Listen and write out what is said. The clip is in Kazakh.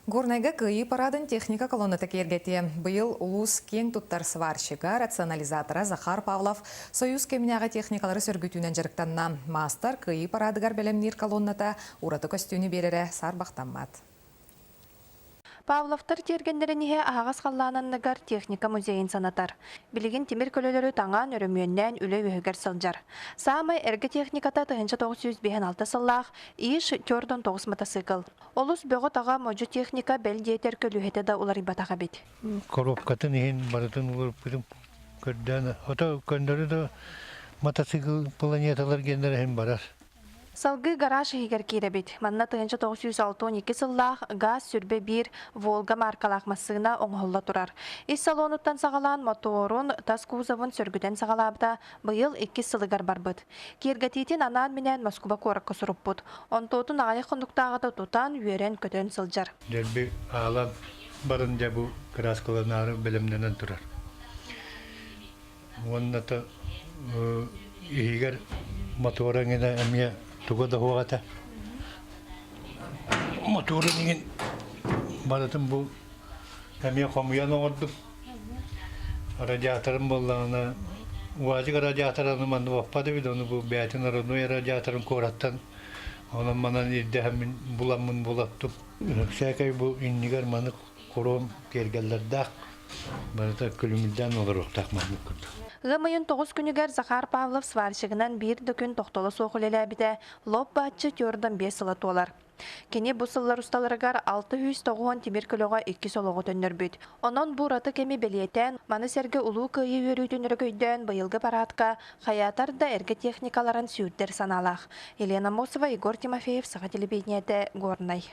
Горнайга Кыайыы парадын техника колонната киэргэтиэ. Быйыл улуус киэҥ туттар сварщига рационализатора Захар Павлов Сойуус кэминээҕи техникалары сөргүтүүнэн дьарыктанна. Маастар Кыайыы парадыгар бэлэмниир колонната ураты көстүүнү биэрэрэ саарбахтаммат. Павловтар тергендеринихе ағас қаллананныгар техника музейін санатар. Билигин тимир көлөлөрү таңан өрөмүйөннен үлі өйгер сылжар. Самай эрге техниката 1956 сыллах иш тёрдон 9 мотоцикл. Олус бөгө тага можу техника белдиетер көлүхете да улар ибатага бит. Коробкатын ehen барытын улырпырым көрдөн. Ото көндөрү да мотоцикл планеталар гендер ehen барар. Салгы гараж хигер киребит. Манна 1962 сыллах газ сүрбе бир Волга маркалах массыгына оңголла турар. Ис салонуттан сагалан моторун тас кузовун сөргүтен сагалабда быйыл 2 сылыгар барбыт. Киэргэтиэтин анан менен Москва коракка суруппут. Онтотун агай кондуктагыда тутан үйөрен көтөн сылжар. Дерби алан барын жабу краскаланары белемненен турар. Онната игер моторыңына эмне тугада хуата. Моторы деген баратын бу эмне комуян оңорду. Радиаторым боллана уажы радиаторын ман ваппады бит оны бу бәтин родной радиаторын кораттан онан манан ирдәһәм буламын булаттып. Шәкәй бу иннигер маны кором кергәлләрдә барыта күлүмдән олорок такмады күрдү. Гымыйын 9 күнігер Захар Павлов сварщигынан бір дүкін тоқтолы соқылелі әбіде лоб бачы тёрдан 5 сылы толар. Кені бұл сыллар ұсталарығар 609 темір кілоға 2 солығы төннер бүд. Онын бұл ураты кеми белиетен, маны сәргі улуу Кыайыы өрүйтінірі көйден быйылғы парадка хаятар да эрге техникаларын сүйдер саналақ. Елена Мосова, Егор Тимофеев, Саға телебейнеті, Горнай.